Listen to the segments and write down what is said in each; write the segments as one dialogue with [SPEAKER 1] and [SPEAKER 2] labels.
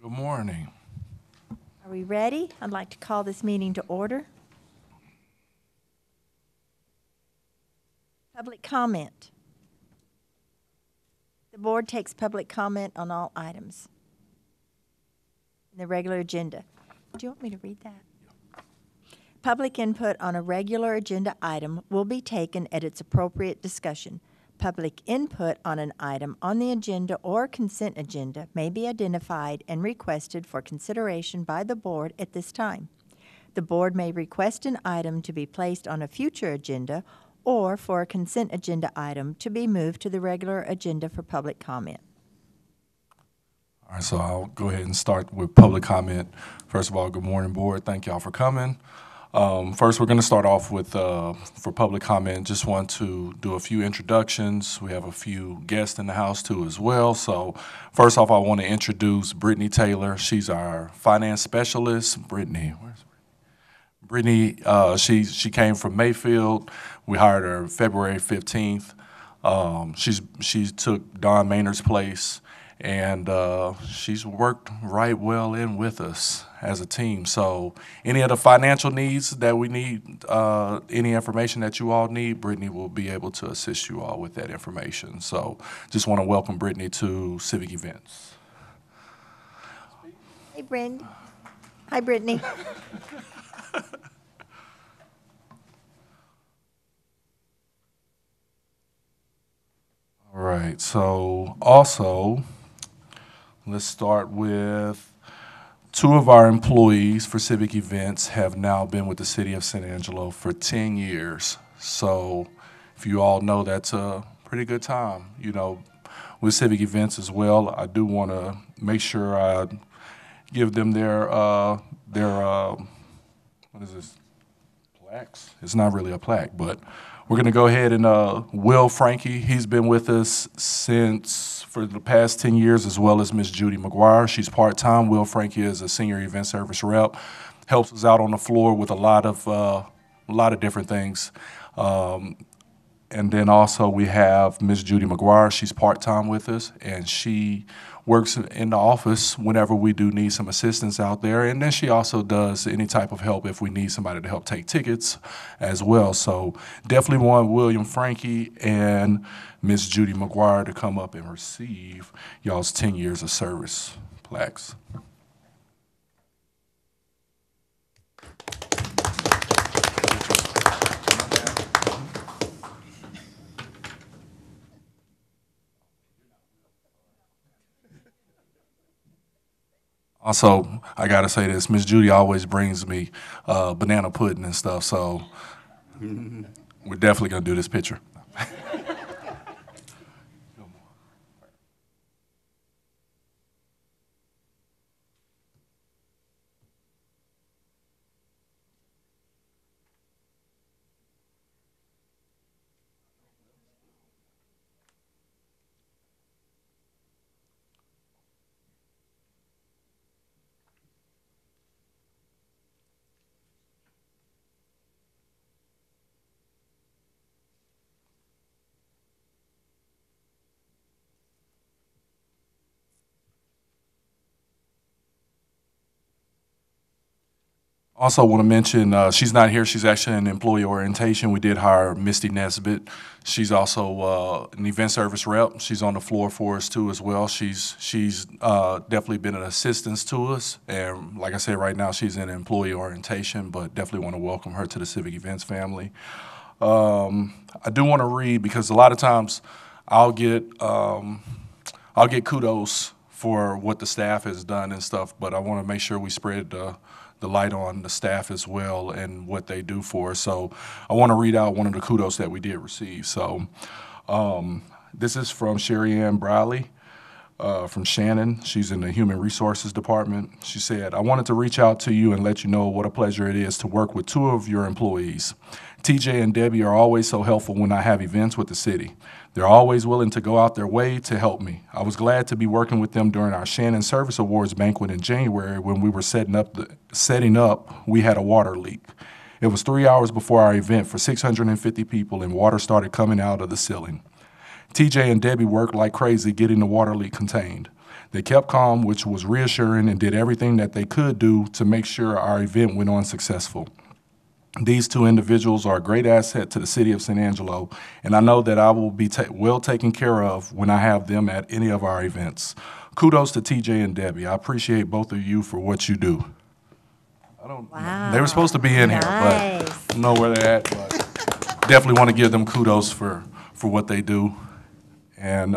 [SPEAKER 1] Good morning.
[SPEAKER 2] Are we ready? I'd like to call this meeting to order. Public comment. The board takes public comment on all items in the regular agenda. Do you want me to read that? Public input on a regular agenda item will be taken at its appropriate discussion. Public input on an item on the agenda or consent agenda may be identified and requested for consideration by the board at this time. The board may request an item to be placed on a future agenda or for a consent agenda item to be moved to the regular agenda for public comment.
[SPEAKER 1] All right, so I'll go ahead and start with public comment. First of all, good morning, board. Thank y'all for coming. First, we're going to start off with, for public comment, just want to do a few introductions. We have a few guests in the house, too, as well. So first off, I want to introduce Brittany Taylor. She's our finance specialist. Brittany, where's Brittany? She came from Mayfield. We hired her February 15th. She took Don Maynard's place, and she's worked right well in with us as a team. So any of the financial needs that we need, any information that you all need, Brittany will be able to assist you all with that information. So just want to welcome Brittany to Civic Events.
[SPEAKER 2] Hey, Brenda. Hi, Brittany.
[SPEAKER 1] All right, so also, let's start with two of our employees for Civic Events have now been with the City of San Angelo for 10 years. So if you all know, that's a pretty good time, with Civic Events as well. I do want to make sure I give them their what is this, plaques? It's not really a plaque, but we're going to go ahead and Will Frankie, he's been with us for the past 10 years, as well as Miss Judy McGuire. She's part-time. Will Frankie is a senior event service rep, helps us out on the floor with a lot of different things. And then also we have Miss Judy McGuire. She's part-time with us, and she works in the office whenever we do need some assistance out there. And then she also does any type of help if we need somebody to help take tickets as well. So definitely want William Frankie and Miss Judy McGuire to come up and receive y'all's 10 years of service plaques. Also, I gotta say this, Miss Judy always brings me banana pudding and stuff, so we're definitely gonna do this picture. Also want to mention, she's not here. She's actually in employee orientation. We did hire Misty Nesbitt. She's also an event service rep. She's on the floor for us too as well. She's definitely been an assistance to us. And like I said, right now she's in employee orientation, but definitely want to welcome her to the Civic Events family. I do want to read, because a lot of times I'll get kudos for what the staff has done and stuff, but I want to make sure we spread the light on the staff as well and what they do for us. So I want to read out one of the kudos that we did receive. So this is from Sherry Ann Briley from Shannon. She's in the Human Resources Department. She said, "I wanted to reach out to you and let you know what a pleasure it is to work with two of your employees. TJ and Debbie are always so helpful when I have events with the city. They're always willing to go out their way to help me. I was glad to be working with them during our Shannon Service Awards banquet in January when we were setting up, we had a water leak. It was 3 hours before our event for 650 people, and water started coming out of the ceiling. TJ and Debbie worked like crazy getting the water leak contained. They kept calm, which was reassuring, and did everything that they could do to make sure our event went on successful. These two individuals are a great asset to the city of San Angelo, and I know that I will be well taken care of when I have them at any of our events. Kudos to TJ and Debbie. I appreciate both of you for what you do. I don't know. They were supposed to be in here, but I don't know where they're at. But definitely want to give them kudos for what they do, and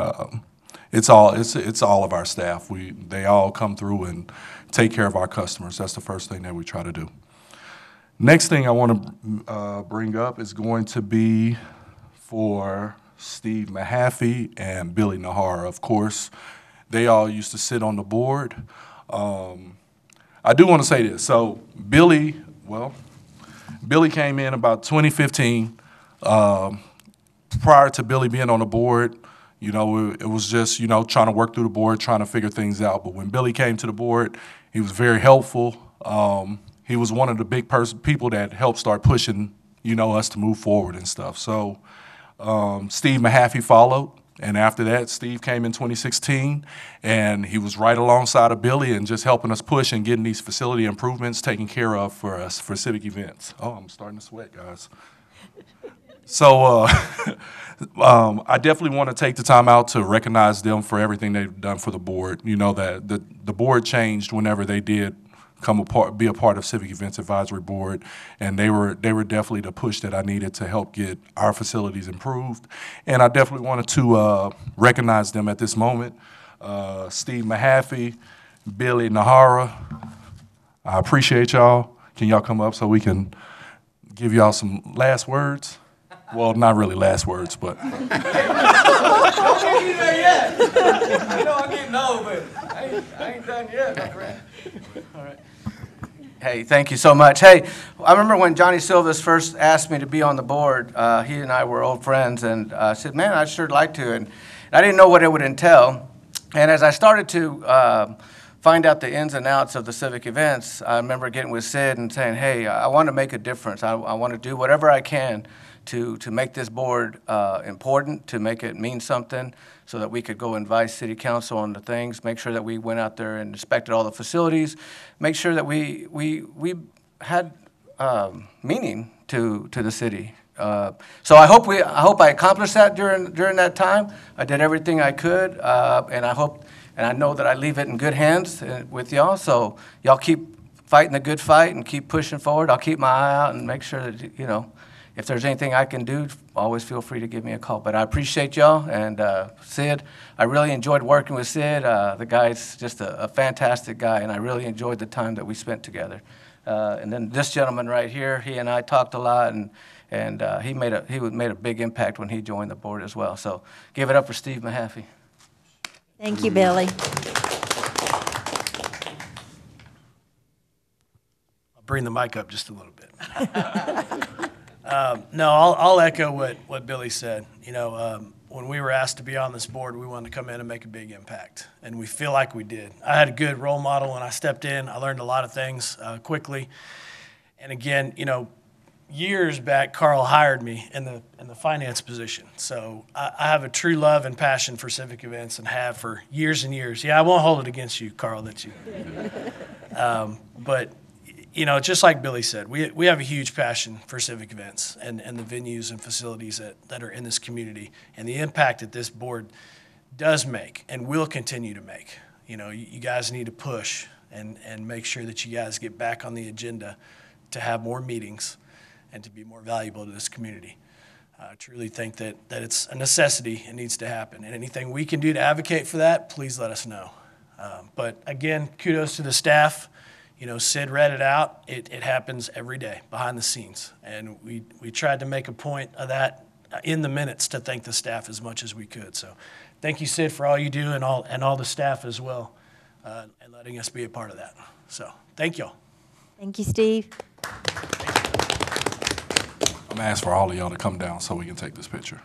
[SPEAKER 1] it's all of our staff. They all come through and take care of our customers. That's the first thing that we try to do. Next thing I want to bring up is going to be for Steve Mahaffey and Billy Nahara, of course. They all used to sit on the board. I do want to say this. So Billy came in about 2015. Prior to Billy being on the board, you know, it was just, you know, trying to work through the board, trying to figure things out. But when Billy came to the board, he was very helpful. He was one of the big people that helped start pushing, you know, us to move forward and stuff. So Steve Mahaffey followed, and after that, Steve came in 2016, and he was right alongside of Billy and just helping us push and getting these facility improvements taken care of for us for civic events. Oh, I'm starting to sweat, guys. So I definitely want to take the time out to recognize them for everything they've done for the board. You know, that the board changed whenever they did be a part of Civic Events Advisory Board, and they were definitely the push that I needed to help get our facilities improved. And I definitely wanted to recognize them at this moment. Steve Mahaffey, Billy Nahara, I appreciate y'all. Can y'all come up so we can give y'all some last words? Well, not really last words, but.
[SPEAKER 3] Don't get you there yet. I know I'm getting old, but I ain't done yet, my friend. All right. Hey, thank you so much. Hey, I remember when Johnny Silvas first asked me to be on the board. He and I were old friends, and I said, man, I'd sure like to. And I didn't know what it would entail. And as I started to find out the ins and outs of the civic events, I remember getting with Sid and saying, hey, I want to make a difference. I want to do whatever I can to make this board important, to make it mean something, so that we could go advise city council on the things, make sure that we went out there and inspected all the facilities, make sure that we had meaning to the city. So I hope I accomplished that during that time. I did everything I could, and I know that I leave it in good hands with y'all. So y'all keep fighting the good fight and keep pushing forward. I'll keep my eye out and make sure that, you know, if there's anything I can do, always feel free to give me a call. But I appreciate y'all, and Sid, I really enjoyed working with Sid. The guy's just a fantastic guy, and I really enjoyed the time that we spent together. And then this gentleman right here, he and I talked a lot, and he made a big impact when he joined the board as well. So give it up for Steve Mahaffey.
[SPEAKER 2] Thank you, Billy.
[SPEAKER 4] I'll bring the mic up just a little bit. No, I'll echo what Billy said. You know, when we were asked to be on this board, we wanted to come in and make a big impact, and we feel like we did. I had a good role model when I stepped in. I learned a lot of things quickly, and again, you know, years back, Carl hired me in the finance position. So I have a true love and passion for civic events, and have for years and years. Yeah, I won't hold it against you, Carl, that you. But you know, just like Billy said, we have a huge passion for civic events and the venues and facilities that are in this community, and the impact that this board does make and will continue to make. You know, you guys need to push and make sure that you guys get back on the agenda to have more meetings and to be more valuable to this community. I truly think that it's a necessity. It needs to happen, and anything we can do to advocate for that, please let us know. But again, kudos to the staff. You know, Sid read it out. It happens every day behind the scenes. And we tried to make a point of that in the minutes to thank the staff as much as we could. So thank you, Sid, for all you do, and all the staff as well, and letting us be a part of that. So thank y'all.
[SPEAKER 2] Thank you, Steve.
[SPEAKER 1] I'm gonna ask for all of y'all to come down so we can take this picture.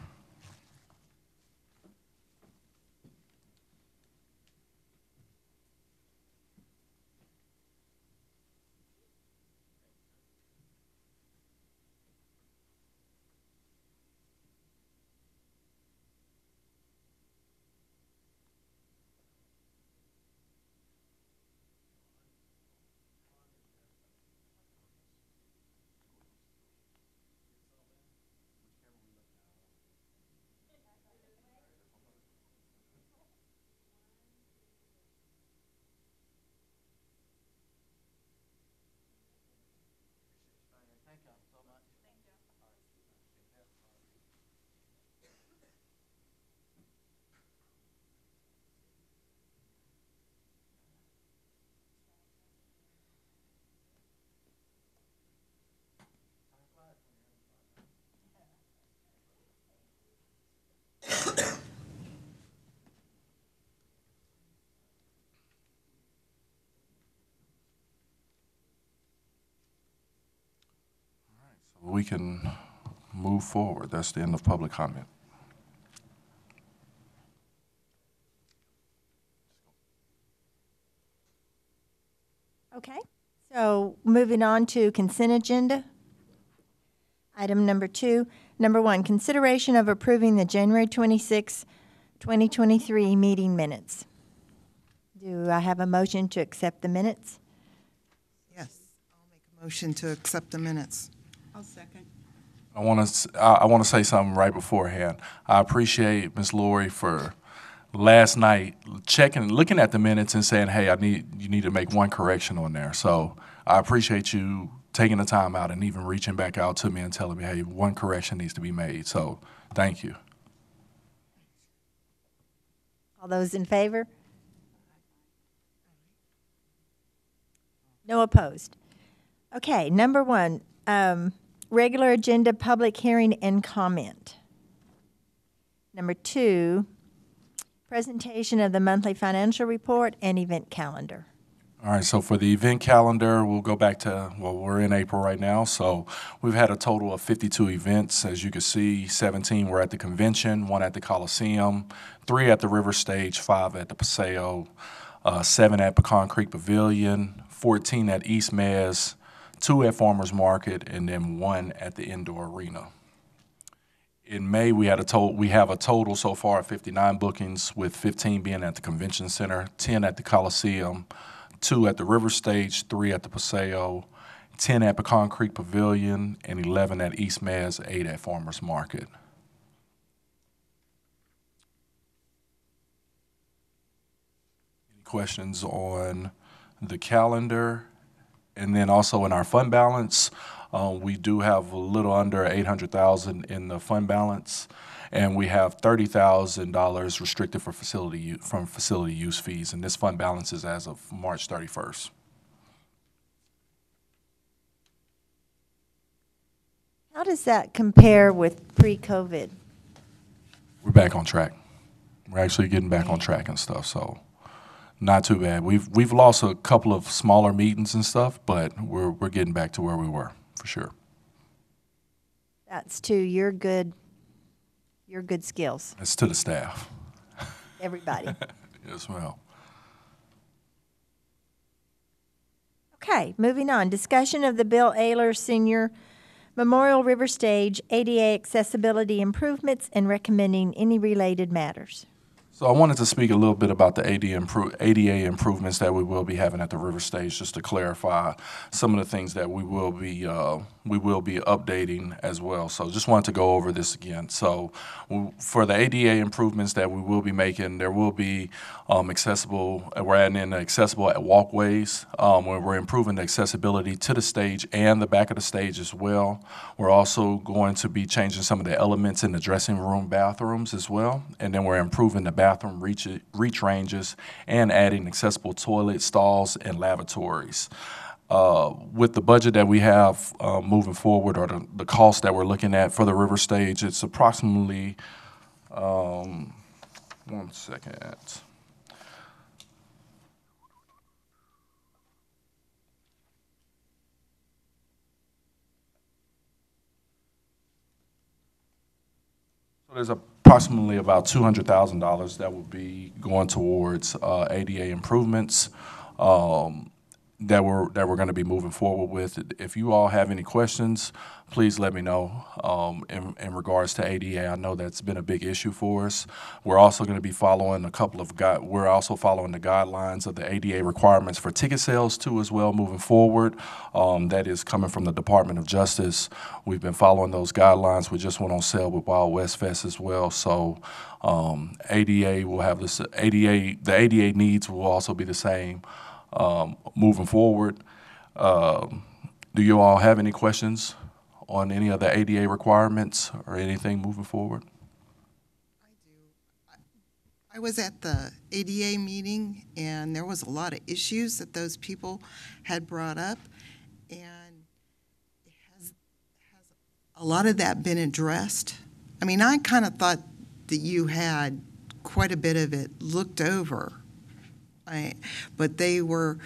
[SPEAKER 1] We can move forward. That's the end of public comment.
[SPEAKER 2] Okay, so moving on to consent agenda. Item number 2. Number 1, consideration of approving the January 26, 2023 meeting minutes. Do I have a motion to accept the minutes?
[SPEAKER 5] Yes, I'll make a motion to accept the minutes.
[SPEAKER 6] I'll second.
[SPEAKER 1] I want to say something right beforehand. I appreciate Ms. Lori for last night looking at the minutes and saying, "Hey, you need to make one correction on there." So I appreciate you taking the time out and even reaching back out to me and telling me, "Hey, one correction needs to be made." So thank you.
[SPEAKER 2] All those in favor? No opposed. Okay, number 1, regular agenda, public hearing and comment. Number 2, presentation of the monthly financial report and event calendar.
[SPEAKER 1] All right, so for the event calendar, we'll go back to, well, we're in April right now, so we've had a total of 52 events. As you can see, 17 were at the convention, 1 at the Coliseum, 3 at the River Stage, 5 at the Paseo, 7 at Pecan Creek Pavilion, 14 at East Mez, 2 at Farmers Market, and then 1 at the indoor arena. In May, we have a total so far of 59 bookings, with 15 being at the Convention Center, 10 at the Coliseum, 2 at the River Stage, 3 at the Paseo, 10 at Pecan Creek Pavilion, and 11 at East Mez, 8 at Farmers Market. Any questions on the calendar? And then also in our fund balance, we do have a little under $800,000 in the fund balance, and we have $30,000 restricted for facility use fees, and this fund balance is as of March 31st.
[SPEAKER 2] How does that compare with pre-COVID?
[SPEAKER 1] We're back on track. We're actually getting back on track and stuff, so not too bad. We've lost a couple of smaller meetings and stuff, but we're getting back to where we were for sure.
[SPEAKER 2] That's to your good skills,
[SPEAKER 1] It's to the staff.
[SPEAKER 2] everybody.
[SPEAKER 1] Yes, well.
[SPEAKER 2] Okay, moving on. Discussion of the Bill Ayler Senior Memorial River Stage ADA accessibility improvements and recommending any related matters.
[SPEAKER 1] So I wanted to speak a little bit about the ADA improvements that we will be having at the River Stage, just to clarify some of the things that we will be updating as well. So just wanted to go over this again. So for the ADA improvements that we will be making, there will be accessible. We're adding in accessible at walkways. Where we're improving the accessibility to the stage and the back of the stage as well. We're also going to be changing some of the elements in the dressing room bathrooms as well, and then we're improving the bathroom reach ranges and adding accessible toilet stalls and lavatories. With the budget that we have moving forward, or the cost that we're looking at for the River Stage, it's approximately, one second. So there's approximately about $200,000 that will be going towards ADA improvements that we're going to be moving forward with. If you all have any questions, please let me know in regards to ADA. I know that's been a big issue for us. We're also going to be following we're also following the guidelines of the ADA requirements for ticket sales too as well moving forward. That is coming from the Department of Justice. We've been following those guidelines. We just went on sale with Wild West Fest as well. So ADA will have this. The ADA needs will also be the same moving forward. Do you all have any questions on any of the ADA requirements or anything moving forward?
[SPEAKER 5] I do. I was at the ADA meeting, and there was a lot of issues that those people had brought up, and has a lot of that been addressed? I mean, I kind of thought that you had quite a bit of it looked over, but they were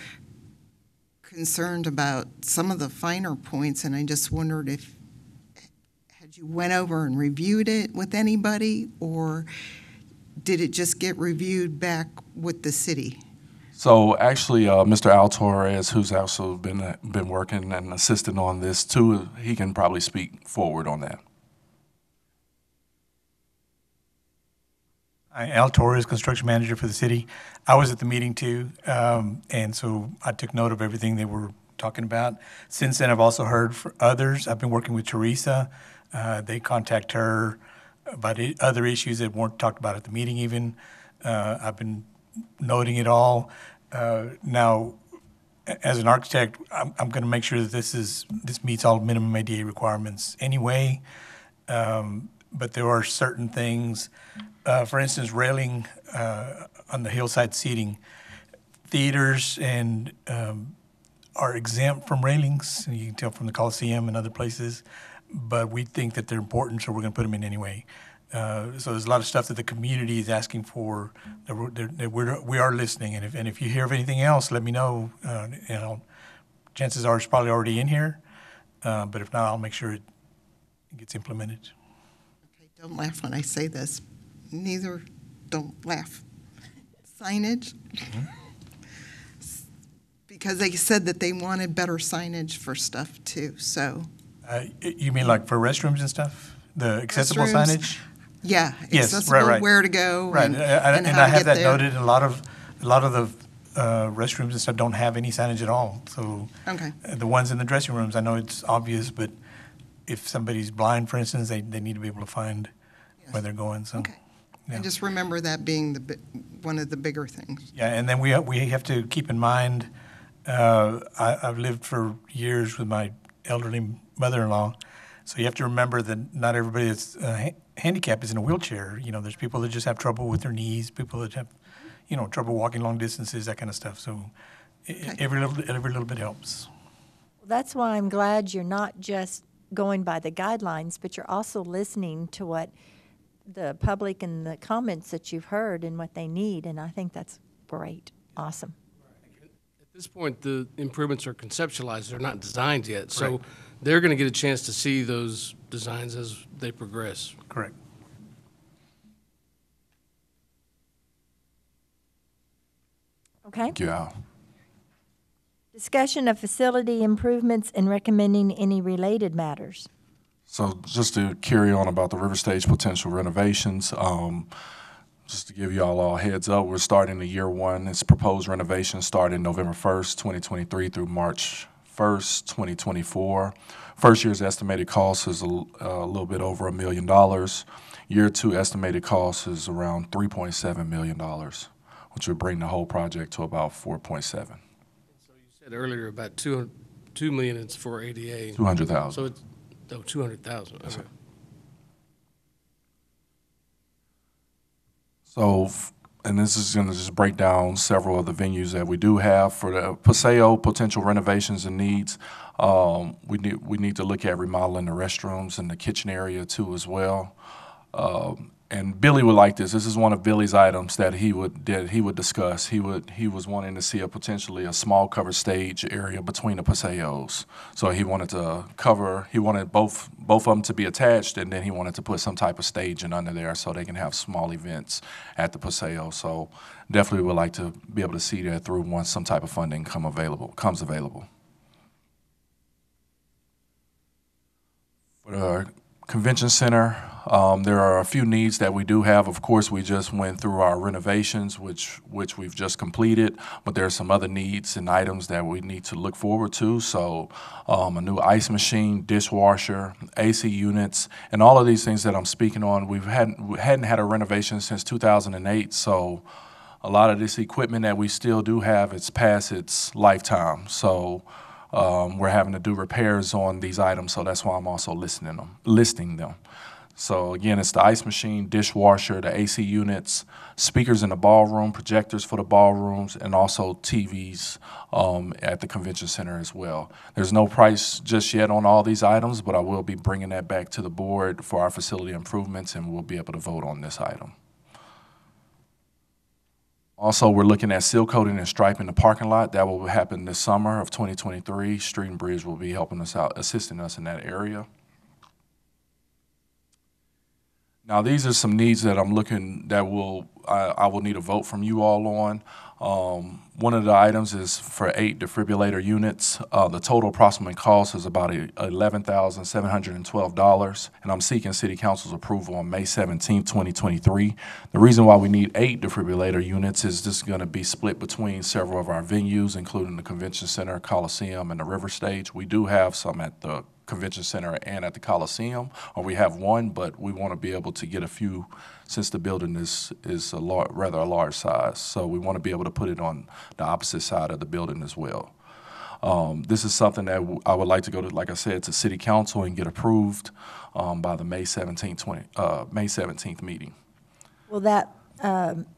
[SPEAKER 5] concerned about some of the finer points, and I just wondered if Had you went over and reviewed it with anybody, or did it just get reviewed back with the city?
[SPEAKER 1] So actually, Mr. Al Torres, who's also been working and assisting on this too, he can probably speak forward on that.
[SPEAKER 6] Al Torres, construction manager for the city. I was at the meeting too, and so I took note of everything they were talking about. Since then, I've also heard from others. I've been working with Teresa. They contact her about other issues that weren't talked about at the meeting even. I've been noting it all. Now, as an architect, I'm going to make sure that this meets all minimum ADA requirements anyway. But there are certain things, for instance, railing on the hillside seating. Theaters and are exempt from railings. You can tell from the Coliseum and other places, but we think that they're important, so we're going to put them in anyway. So there's a lot of stuff that the community is asking for that we are listening, and if you hear of anything else, let me know. Chances are it's probably already in here, but if not, I'll make sure it gets implemented.
[SPEAKER 5] Okay, don't laugh when I say this. Don't laugh. Signage. Because they said that they wanted better signage for stuff too, so.
[SPEAKER 6] You mean like for restrooms and stuff? The accessible
[SPEAKER 5] Restrooms.
[SPEAKER 6] signage?
[SPEAKER 5] Yeah,
[SPEAKER 6] Yes,
[SPEAKER 5] accessible,
[SPEAKER 6] right.
[SPEAKER 5] where to go,
[SPEAKER 6] Right,
[SPEAKER 5] and
[SPEAKER 6] and
[SPEAKER 5] how
[SPEAKER 6] I
[SPEAKER 5] to
[SPEAKER 6] have
[SPEAKER 5] get
[SPEAKER 6] that
[SPEAKER 5] there.
[SPEAKER 6] noted. A lot of the restrooms and stuff don't have any signage at all. So
[SPEAKER 5] Okay.
[SPEAKER 6] the ones in the dressing rooms, I know it's obvious, but if somebody's blind, for instance, they need to be able to find where they're going. So,
[SPEAKER 5] Okay.
[SPEAKER 6] yeah.
[SPEAKER 5] And just remember that being one of the bigger things.
[SPEAKER 6] Yeah, and then we have to keep in mind. I've lived for years with my elderly mother-in-law, so you have to remember that not everybody that's handicapped is in a wheelchair. You know, there's people that just have trouble with their knees, people that have, trouble walking long distances, that kind of stuff. So every little bit helps.
[SPEAKER 2] That's why I'm glad you're not just going by the guidelines, but you're also listening to what the public and the comments that you've heard and what they need, and I think that's great. Awesome.
[SPEAKER 7] At this point, the improvements are conceptualized, they're not designed yet. So they're going to get a chance to see those designs as they progress.
[SPEAKER 6] Correct.
[SPEAKER 2] Okay.
[SPEAKER 1] Thank you, Al.
[SPEAKER 2] Discussion of facility improvements and recommending any related matters.
[SPEAKER 1] So just to carry on about the River Stage potential renovations, just to give you all a heads up, we're starting the year one. It's proposed renovations starting November 1st, 2023 through March 1st, 2024. First year's estimated cost is a little bit over $1 million. Year two estimated cost is around $3.7 million, which would bring the whole project to about 4.7.
[SPEAKER 7] So you said earlier about 2 million is for ADA.
[SPEAKER 1] 200,000.
[SPEAKER 7] So it's 200,000.
[SPEAKER 1] Yes, sir.
[SPEAKER 7] Okay.
[SPEAKER 1] So, and this is going to just break down several of the venues that we do have for the Paseo potential renovations and needs. We need to look at remodeling the restrooms and the kitchen area too as well. And Billy would like this. This is one of Billy's items that he would discuss. He was wanting to see potentially a small covered stage area between the Paseos. So he wanted both of them to be attached, and then he wanted to put some type of staging under there so they can have small events at the Paseo. So definitely would like to be able to see that through once some type of funding comes available. For the Convention Center, there are a few needs that we do have. Of course, we just went through our renovations, which we've just completed, but there are some other needs and items that we need to look forward to. So a new ice machine, dishwasher, AC units, and all of these things that I'm speaking on, we hadn't had a renovation since 2008, so a lot of this equipment that we still do have, it's past its lifetime. So we're having to do repairs on these items, so that's why I'm also listing them. So again, it's the ice machine, dishwasher, the AC units, speakers in the ballroom, projectors for the ballrooms, and also TVs at the convention center as well. There's no price just yet on all these items, but I will be bringing that back to the board for our facility improvements, and we'll be able to vote on this item. Also, we're looking at seal coating and striping the parking lot. That will happen this summer of 2023. Street and Bridge will be helping us out, assisting us in that area. Now, these are some needs that I'm looking that I will need a vote from you all on. One of the items is for 8 defibrillator units. The total approximate cost is about $11,712, and I'm seeking City Council's approval on May 17th, 2023. The reason why we need 8 defibrillator units is this is going to be split between several of our venues, including the Convention Center, Coliseum, and the River Stage. We do have some at the Convention Center and at the Coliseum, or we have one, but we want to be able to get a few since the building is rather a large size. So we want to be able to put it on the opposite side of the building as well. This is something that I would like to go to, like I said, to City Council and get approved by the May 17th meeting.
[SPEAKER 2] Will that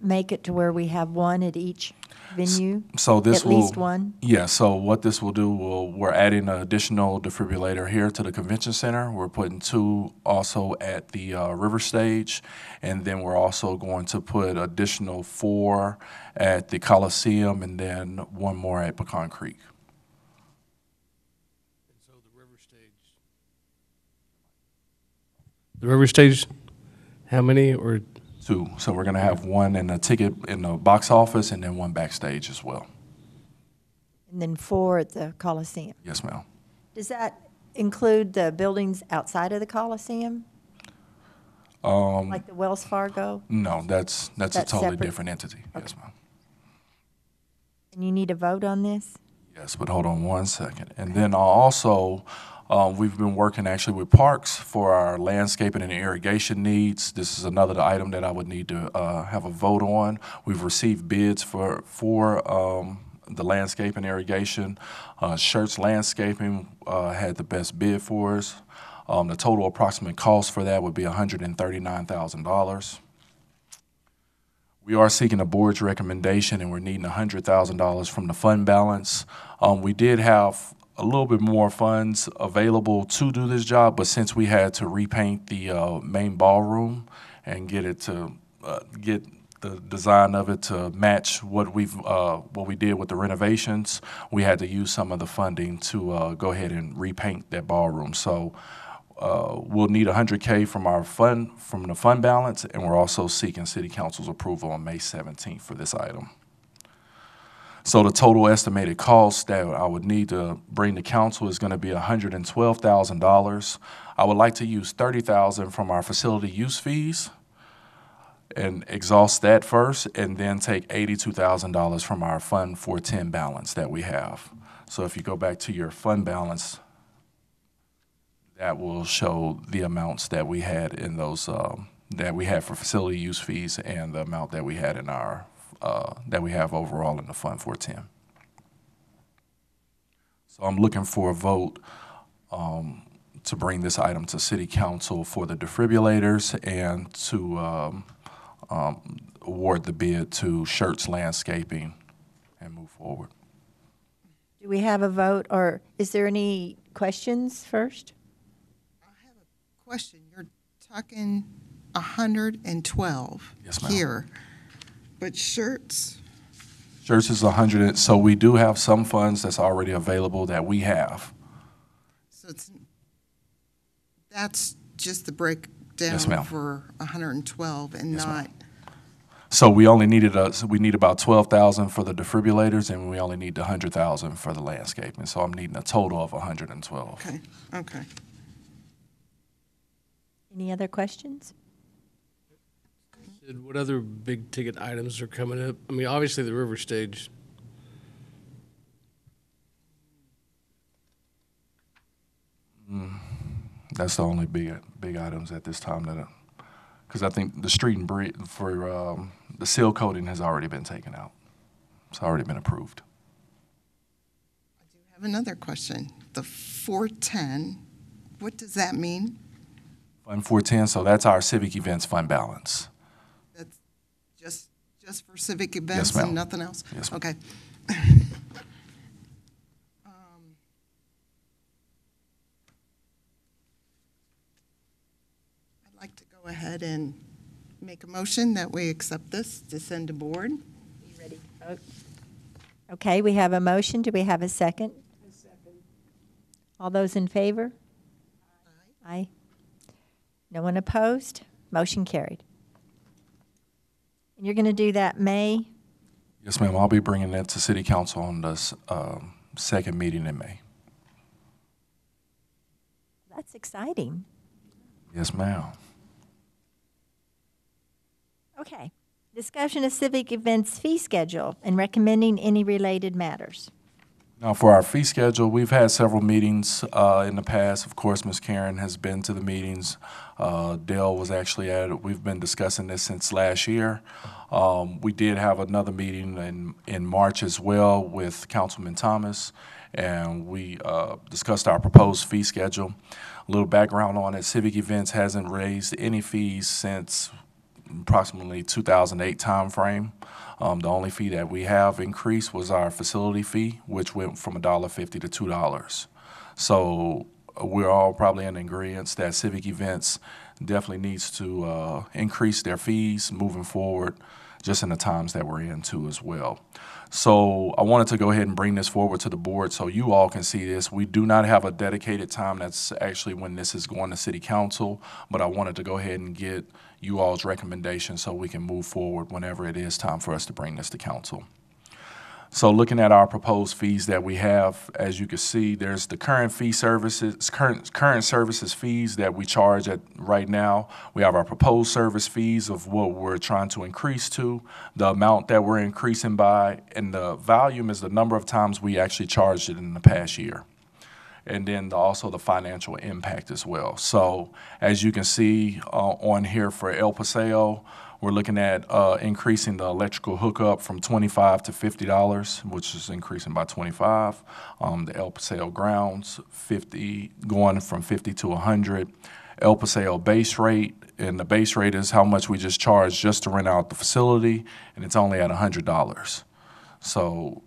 [SPEAKER 2] make it to where we have one at each venue?
[SPEAKER 1] So this
[SPEAKER 2] At least one?
[SPEAKER 1] Yeah, so what this will do, we're adding an additional defibrillator here to the Convention Center. We're putting 2 also at the River Stage, and then we're also going to put additional 4 at the Coliseum, and then 1 more at Pecan Creek.
[SPEAKER 7] And so the River Stage, how many, or?
[SPEAKER 1] 2. So we're going to have 1 in the ticket in the box office, and then 1 backstage as well.
[SPEAKER 2] And then 4 at the Coliseum?
[SPEAKER 1] Yes, ma'am.
[SPEAKER 2] Does that include the buildings outside of the Coliseum? Like the Wells Fargo?
[SPEAKER 1] No, that's a
[SPEAKER 2] That's
[SPEAKER 1] totally
[SPEAKER 2] separate?
[SPEAKER 1] different entity. Yes, ma'am.
[SPEAKER 2] And you need a vote on this?
[SPEAKER 1] Yes, but hold on one second. And then also, we've been working actually with parks for our landscaping and irrigation needs. This is another item that I would need to have a vote on. We've received bids for the landscaping irrigation. Shirts Landscaping had the best bid for us. The total approximate cost for that would be $139,000. We are seeking the board's recommendation, and we're needing $100,000 from the fund balance. We did have a little bit more funds available to do this job, but since we had to repaint the main ballroom and get it to get the design of it to match what we did with the renovations, we had to use some of the funding to go ahead and repaint that ballroom. So we'll need $100K from the fund balance, and we're also seeking City Council's approval on May 17th for this item. So the total estimated cost that I would need to bring to council is going to be $112,000. I would like to use $30,000 from our facility use fees and exhaust that first, and then take $82,000 from our Fund 410 balance that we have. So if you go back to your fund balance, that will show the amounts that we had in those that we had for facility use fees and the amount that we had in our that we have overall in the Fund 410. So I'm looking for a vote to bring this item to City Council for the defibrillators and to award the bid to Shirts Landscaping and move forward.
[SPEAKER 2] Do we have a vote, or is there any questions first?
[SPEAKER 5] I have a question. You're talking 112
[SPEAKER 1] Yes, ma'am.
[SPEAKER 5] here, but shirts,
[SPEAKER 1] Shirts is 100, so we do have some funds that's already available that we have.
[SPEAKER 5] so that's just the breakdown
[SPEAKER 1] Yes, ma'am.
[SPEAKER 5] for 112 and
[SPEAKER 1] Yes, ma'am.
[SPEAKER 5] not,
[SPEAKER 1] So we only needed we need about 12,000 for the defibrillators, and we only need 100,000 for the landscaping. So I'm needing a total of 112.
[SPEAKER 5] okay, okay.
[SPEAKER 2] Any other questions?
[SPEAKER 7] Sid, what other big ticket items are coming up? I mean, obviously the River Stage.
[SPEAKER 1] That's the only big items at this time that, because I think the street and bridge for the seal coating has already been taken out. It's already been approved.
[SPEAKER 5] I do have another question. The 410, what does that mean?
[SPEAKER 1] Fund 410, so that's our civic events fund balance.
[SPEAKER 5] That's just for civic events
[SPEAKER 1] ma'am.
[SPEAKER 5] and nothing else?
[SPEAKER 1] Yes, ma'am.
[SPEAKER 5] Okay. I'd like to go ahead and make a motion that we accept this to send to board.
[SPEAKER 2] You ready to vote? Okay, we have a motion. Do we have a second? A second. All those in favor? Aye. No one opposed? Motion carried. And you're going to do that May?
[SPEAKER 1] Yes, ma'am. I'll be bringing that to City Council on the second meeting in May.
[SPEAKER 2] That's exciting.
[SPEAKER 1] Yes, ma'am.
[SPEAKER 2] Okay. Discussion of civic events fee schedule and recommending any related matters.
[SPEAKER 1] Now, for our fee schedule, we've had several meetings in the past. Of course, Ms. Karen has been to the meetings. Dale was actually at it. We've been discussing this since last year. We did have another meeting in March as well with Councilman Thomas, and we discussed our proposed fee schedule. A little background on it, Civic Events hasn't raised any fees since approximately 2008 timeframe. The only fee that we have increased was our facility fee, which went from $1.50 to $2. So we're all probably in agreement that Civic Events definitely needs to increase their fees moving forward, just in the times that we're in too as well. So I wanted to go ahead and bring this forward to the board so you all can see this. We do not have a dedicated time that's actually when this is going to City Council, but I wanted to go ahead and get you all's recommendations so we can move forward whenever it is time for us to bring this to council. So looking at our proposed fees that we have, as you can see, there's the current fee services, current services fees that we charge at right now. We have our proposed service fees of what we're trying to increase to, the amount that we're increasing by, and the volume is the number of times we actually charged it in the past year. And then also the financial impact as well. So as you can see on here for El Paseo, we're looking at increasing the electrical hookup from $25 to $50, which is increasing by 25. The El Paseo grounds, 50, going from 50 to 100. El Paseo base rate, and the base rate is how much we just charge just to rent out the facility, and it's only at $100. So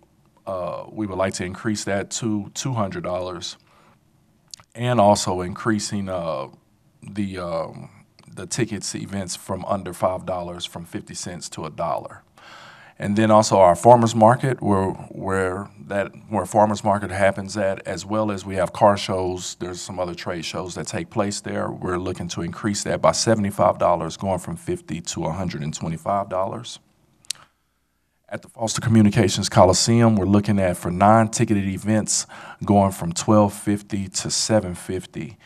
[SPEAKER 1] we would like to increase that to $200, and also increasing the tickets events from under $5 from 50 cents to $1. And then also our farmers market, where farmers market happens at, as well as we have car shows. There's some other trade shows that take place there. We're looking to increase that by $75, going from $50 to $125. At the Foster Communications Coliseum, we're looking at, for non-ticketed events, going from $12.50 to $750.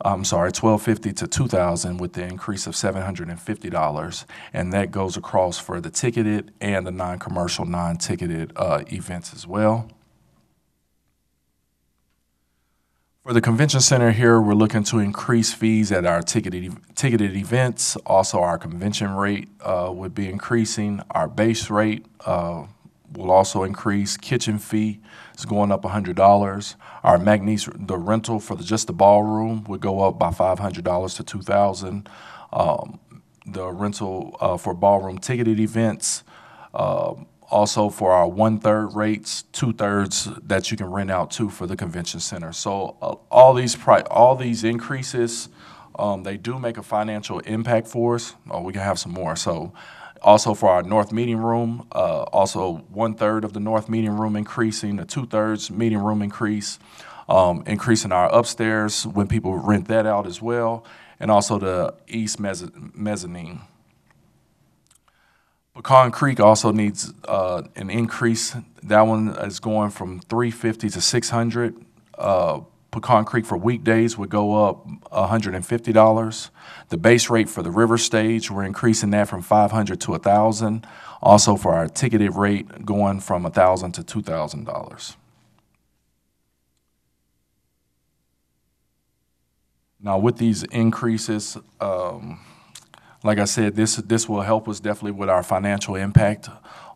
[SPEAKER 1] $12.50 to $2,000, with the increase of $750, and that goes across for the ticketed and the non-commercial, non-ticketed events as well. For the convention center here, we're looking to increase fees at our ticketed events. Also, our convention rate would be increasing. Our base rate will also increase. Kitchen fee is going up $100. Our Magnese, the rental for just the ballroom, would go up by $500 to $2,000. The rental for ballroom ticketed events, also for our 1/3 rates, 2/3 that you can rent out too for the convention center. So all these increases, they do make a financial impact for us. We can have some more. So also for our North Meeting Room, also 1/3 of the North Meeting Room increasing, the 2/3 meeting room increase, increasing our upstairs when people rent that out as well, and also the East Mezzanine. Pecan Creek also needs an increase. That one is going from $350 to $600. Pecan Creek for weekdays would go up $150. The base rate for the river stage, we're increasing that from $500 to $1,000. Also for our ticketed rate, going from $1,000 to $2,000. Now with these increases, like I said, this will help us definitely with our financial impact.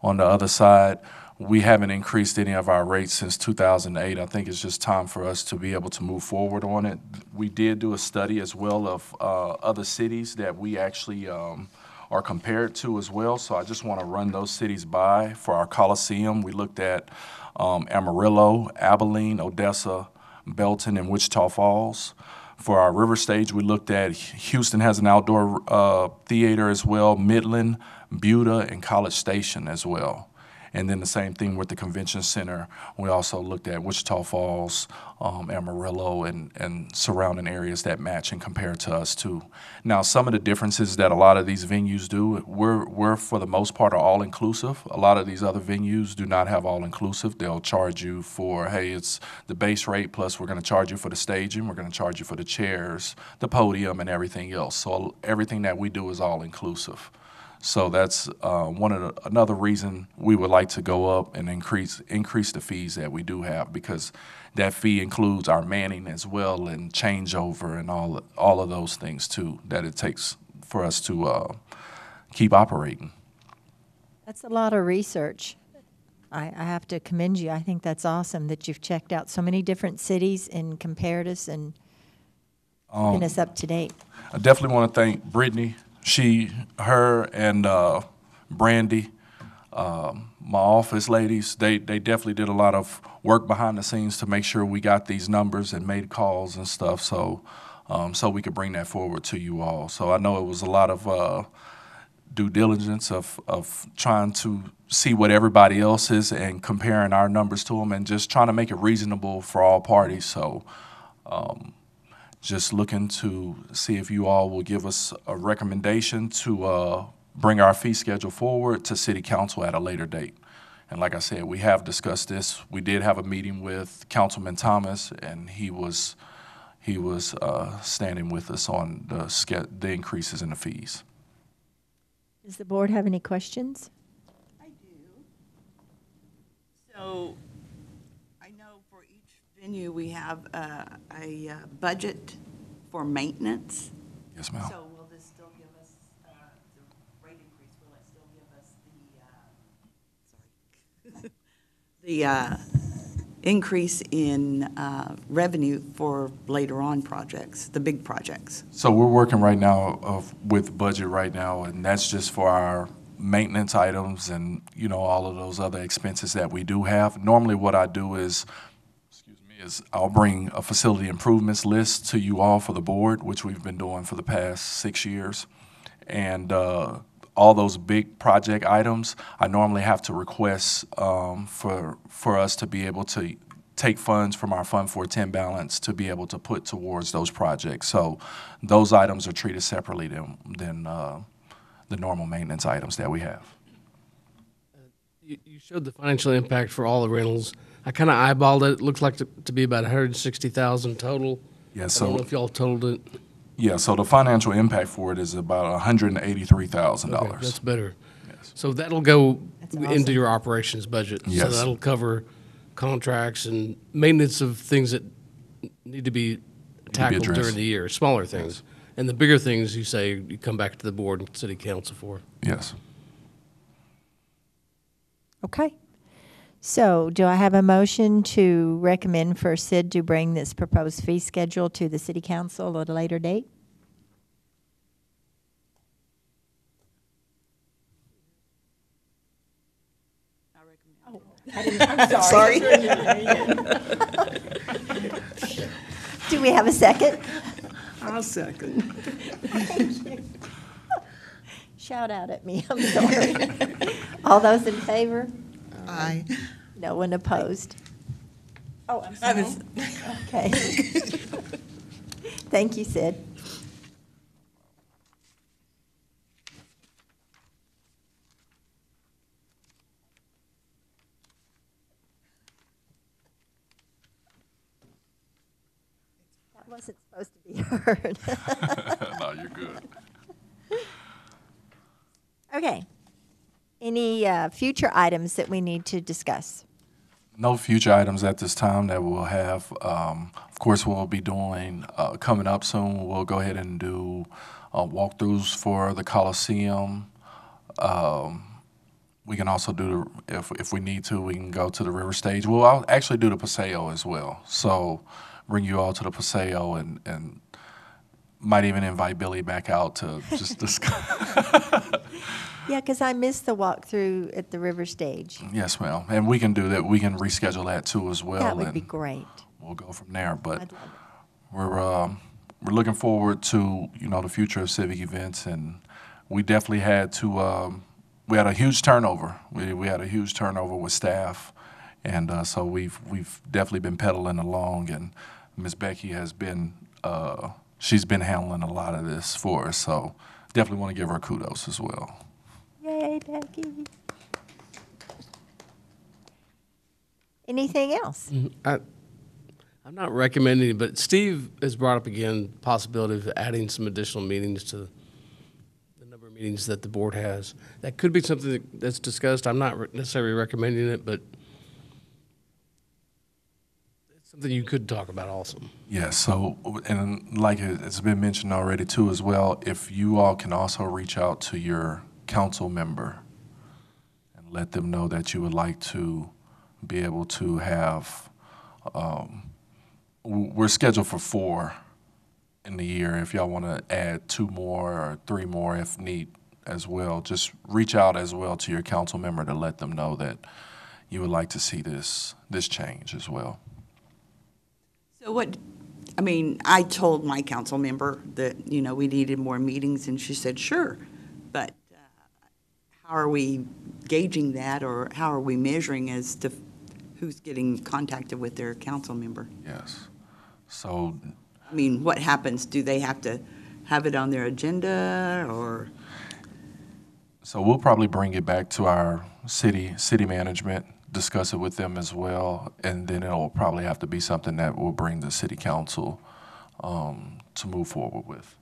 [SPEAKER 1] On the other side, we haven't increased any of our rates since 2008. I think it's just time for us to be able to move forward on it. We did do a study as well of other cities that we actually are compared to as well. So I just want to run those cities by. For our Coliseum, we looked at Amarillo, Abilene, Odessa, Belton, and Wichita Falls. For our river stage, we looked at Houston has an outdoor theater as well, Midland, Buda, and College Station as well. And then the same thing with the convention center. We also looked at Wichita Falls, Amarillo, and surrounding areas that match and compare to us too. Now, some of the differences that a lot of these venues do, we're for the most part are all inclusive. A lot of these other venues do not have all inclusive. They'll charge you for, hey, it's the base rate plus we're going to charge you for the staging, we're going to charge you for the chairs, the podium, and everything else. So everything that we do is all inclusive. So that's another reason we would like to go up and increase the fees that we do have, because that fee includes our manning as well and changeover and all of those things too that it takes for us to keep operating.
[SPEAKER 2] That's a lot of research. I have to commend you. I think that's awesome that you've checked out so many different cities and compared us and keeping us up to date.
[SPEAKER 1] I definitely want to thank Brittany. Her and Brandy, my office ladies, they definitely did a lot of work behind the scenes to make sure we got these numbers and made calls and stuff, so we could bring that forward to you all. So I know it was a lot of due diligence of trying to see what everybody else is and comparing our numbers to them and just trying to make it reasonable for all parties. So just looking to see if you all will give us a recommendation to bring our fee schedule forward to City Council at a later date. And like I said, we have discussed this. We did have a meeting with Councilman Thomas, and he was standing with us on the increases in the fees.
[SPEAKER 2] Does the board have any questions?
[SPEAKER 8] I do. So I know for each venue we have a budget for maintenance.
[SPEAKER 1] Yes, ma'am.
[SPEAKER 8] So will this still give us the rate increase? Will it still give us the increase in revenue for later on projects, the big projects?
[SPEAKER 1] So we're working right now with budget right now, and that's just for our maintenance items and, all of those other expenses that we do have. Normally what I do is I'll bring a facility improvements list to you all for the board, which we've been doing for the past 6 years. And all those big project items, I normally have to request for us to be able to take funds from our Fund 410 balance to be able to put towards those projects. So those items are treated separately than the normal maintenance items that we have.
[SPEAKER 7] You showed the financial impact for all the rentals. I kind of eyeballed it. It looks like to be about 160,000 total.
[SPEAKER 1] Yeah,
[SPEAKER 7] I
[SPEAKER 1] so
[SPEAKER 7] don't know if y'all totaled it.
[SPEAKER 1] yeah, so the financial impact for it is about $183,000.
[SPEAKER 7] Okay, that's better.
[SPEAKER 1] Yes.
[SPEAKER 7] So that'll go
[SPEAKER 2] That's
[SPEAKER 7] into
[SPEAKER 2] awesome.
[SPEAKER 7] your operations budget. So
[SPEAKER 1] Yes.
[SPEAKER 7] that'll cover contracts and maintenance of things that need to be tackled
[SPEAKER 1] addressed.
[SPEAKER 7] during the year, smaller things. And the bigger things, you say, you come back to the board and city council for.
[SPEAKER 1] Yes.
[SPEAKER 2] Okay. So do I have a motion to recommend for Sid to bring this proposed fee schedule to the city council at a later date? I'm sorry. Do we have a second?
[SPEAKER 8] I'll second.
[SPEAKER 2] Shout out at me, I'm sorry. All those in favor?
[SPEAKER 5] Aye.
[SPEAKER 2] No one opposed? Oh, I'm sorry. Okay. Thank you, Sid. That wasn't supposed to be heard.
[SPEAKER 1] No, you're good.
[SPEAKER 2] Okay. Any future items that we need to discuss?
[SPEAKER 1] No future items at this time that we'll have. Of course, we'll be doing, coming up soon, we'll go ahead and do walkthroughs for the Coliseum. We can also do, if we need to, we can go to the river stage. We'll actually do the Paseo as well. So bring you all to the Paseo and might even invite Billy back out to just discuss.
[SPEAKER 2] Yeah, because I missed the walkthrough at the river stage.
[SPEAKER 1] Yes, ma'am. And we can do that. We can reschedule that too as well.
[SPEAKER 2] That would be
[SPEAKER 1] and
[SPEAKER 2] great.
[SPEAKER 1] We'll go from there. But
[SPEAKER 2] I'd love it.
[SPEAKER 1] we're looking forward to the future of civic events, and we definitely had to we had a huge turnover. We had a huge turnover with staff, and so we've definitely been pedaling along. And Miss Becky has been she's been handling a lot of this for us. So definitely want to give her kudos as well.
[SPEAKER 2] Yay, Becky. Anything else?
[SPEAKER 7] I'm not recommending it, but Steve has brought up again the possibility of adding some additional meetings to the number of meetings that the board has. That could be something that's discussed. I'm not necessarily recommending it, but it's something you could talk about also.
[SPEAKER 1] Yes, so, and like it's been mentioned already too as well, if you all can also reach out to your council member and let them know that you would like to be able to have, we're scheduled for 4 in the year. If y'all want to add 2 more or 3 more if need as well, just reach out as well to your council member to let them know that you would like to see this change as well.
[SPEAKER 8] So I told my council member that, we needed more meetings, and she said, sure. But how are we gauging that, or how are we measuring as to who's getting contacted with their council member?
[SPEAKER 1] Yes. So
[SPEAKER 8] What happens? Do they have to have it on their agenda, or?
[SPEAKER 1] So we'll probably bring it back to our city management, discuss it with them as well, and then it'll probably have to be something that we'll bring the city council to move forward with.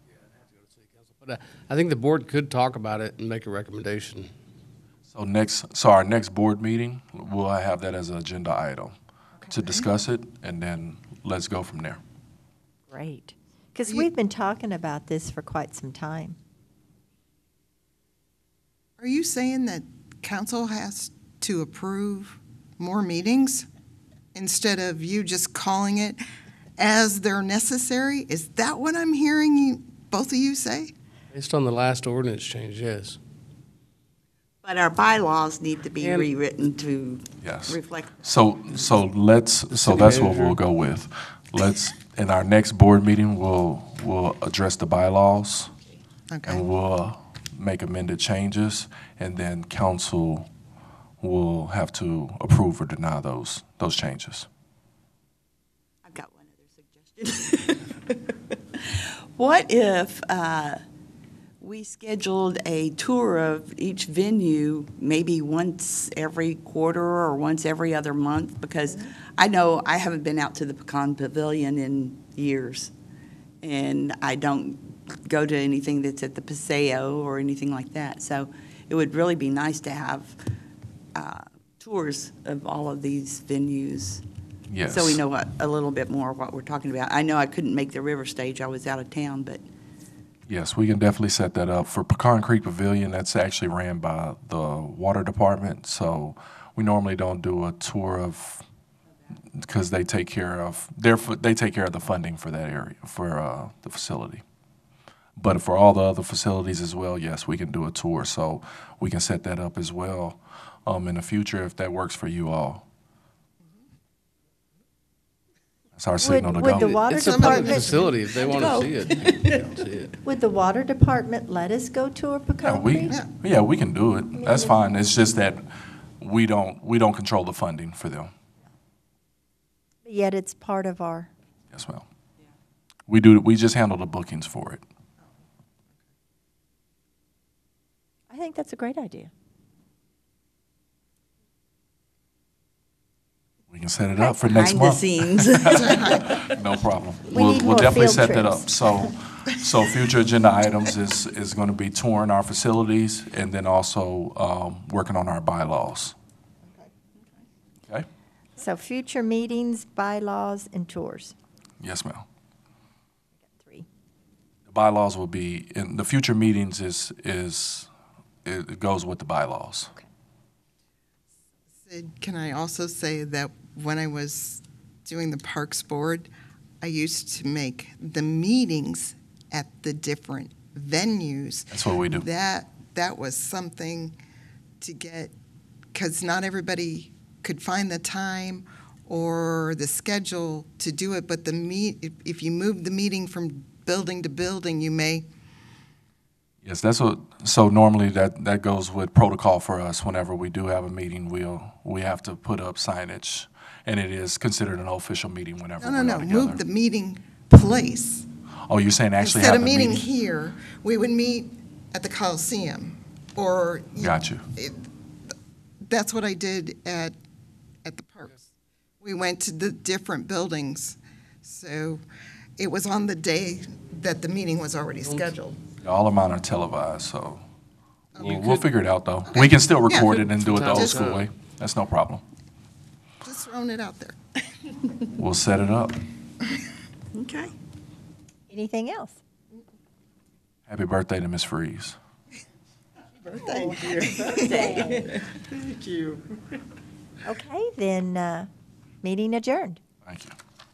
[SPEAKER 7] But I think the board could talk about it and make a recommendation.
[SPEAKER 1] So our next board meeting, we'll have that as an agenda item to discuss it, and then let's go from there.
[SPEAKER 2] Great. Because we've been talking about this for quite some time.
[SPEAKER 5] Are you saying that council has to approve more meetings instead of you just calling it as they're necessary? Is that what I'm hearing you, both of you say?
[SPEAKER 7] Based on the last ordinance change, yes.
[SPEAKER 8] But our bylaws need to be
[SPEAKER 7] And-
[SPEAKER 8] rewritten to
[SPEAKER 1] Yes.
[SPEAKER 8] reflect.
[SPEAKER 1] So that's what we'll go with. In our next board meeting, we'll address the bylaws,
[SPEAKER 5] Okay.
[SPEAKER 1] and we'll make amended changes, and then council will have to approve or deny those changes.
[SPEAKER 8] I've got one other suggestion. What if we scheduled a tour of each venue maybe once every quarter or once every other month? Because I know I haven't been out to the Pecan Pavilion in years, and I don't go to anything that's at the Paseo or anything like that. So it would really be nice to have tours of all of these venues.
[SPEAKER 1] Yes.
[SPEAKER 8] So we know a little bit more of what we're talking about. I know I couldn't make the river stage, I was out of town, but
[SPEAKER 1] Yes, we can definitely set that up. For Pecan Creek Pavilion, that's actually ran by the water department, so we normally don't do a tour of, because they take care of the funding for that area, for the facility. But for all the other facilities as well, yes, we can do a tour, so we can set that up as well in the future if that works for you all. That's our signal to
[SPEAKER 2] would
[SPEAKER 1] go.
[SPEAKER 2] the water
[SPEAKER 7] It's a public
[SPEAKER 2] department,
[SPEAKER 7] facility. If they want to see it, they can see it.
[SPEAKER 2] would the water department let us go tour
[SPEAKER 1] Yeah,
[SPEAKER 2] Pecan Creek?
[SPEAKER 1] we can do it. That's fine. It's just that we don't control the funding for them.
[SPEAKER 2] Yet it's part of our,
[SPEAKER 1] Yes, ma'am. We just handle the bookings for it.
[SPEAKER 2] I think that's a great idea.
[SPEAKER 1] We can set it up for next
[SPEAKER 8] behind the
[SPEAKER 1] month.
[SPEAKER 8] scenes.
[SPEAKER 1] No problem.
[SPEAKER 2] We need more
[SPEAKER 1] We'll definitely
[SPEAKER 2] field
[SPEAKER 1] set that
[SPEAKER 2] trips.
[SPEAKER 1] up. So future agenda items is going to be touring our facilities and then also working on our bylaws. Okay?
[SPEAKER 2] So future meetings, bylaws, and tours.
[SPEAKER 1] Yes, ma'am.
[SPEAKER 2] 3.
[SPEAKER 1] The bylaws will be, in the future meetings it goes with the bylaws.
[SPEAKER 5] Sid, can I also say that when I was doing the Parks Board, I used to make the meetings at the different venues.
[SPEAKER 1] That's what we do.
[SPEAKER 5] That was something to get, because not everybody could find the time or the schedule to do it, but if you move the meeting from building to building, you may
[SPEAKER 1] Yes, that's what, so normally that goes with protocol for us. Whenever we do have a meeting, we have to put up signage, and it is considered an official meeting whenever
[SPEAKER 5] No,
[SPEAKER 1] we're
[SPEAKER 5] no,
[SPEAKER 1] all
[SPEAKER 5] no,
[SPEAKER 1] together.
[SPEAKER 5] move the meeting place.
[SPEAKER 1] Oh, you're saying actually
[SPEAKER 5] Instead
[SPEAKER 1] have
[SPEAKER 5] of
[SPEAKER 1] the
[SPEAKER 5] meeting
[SPEAKER 1] meeting?
[SPEAKER 5] here, we would meet at the Coliseum, or.
[SPEAKER 1] Got you.
[SPEAKER 5] That's what I did at the parks. We went to the different buildings, so it was on the day that the meeting was already scheduled.
[SPEAKER 1] All of mine are televised, so
[SPEAKER 7] You
[SPEAKER 1] we'll
[SPEAKER 7] could-
[SPEAKER 1] figure it out, though. We can still
[SPEAKER 5] Yeah.
[SPEAKER 1] record it and do it the
[SPEAKER 7] From
[SPEAKER 1] old
[SPEAKER 7] time to
[SPEAKER 1] school
[SPEAKER 7] time.
[SPEAKER 1] way. That's no problem.
[SPEAKER 5] Just throwing it out there.
[SPEAKER 1] We'll set it up.
[SPEAKER 8] Okay.
[SPEAKER 2] Anything else?
[SPEAKER 1] Happy birthday to Miss Freeze.
[SPEAKER 8] Thank you. Thank you.
[SPEAKER 2] Okay, then, meeting adjourned.
[SPEAKER 1] Thank you.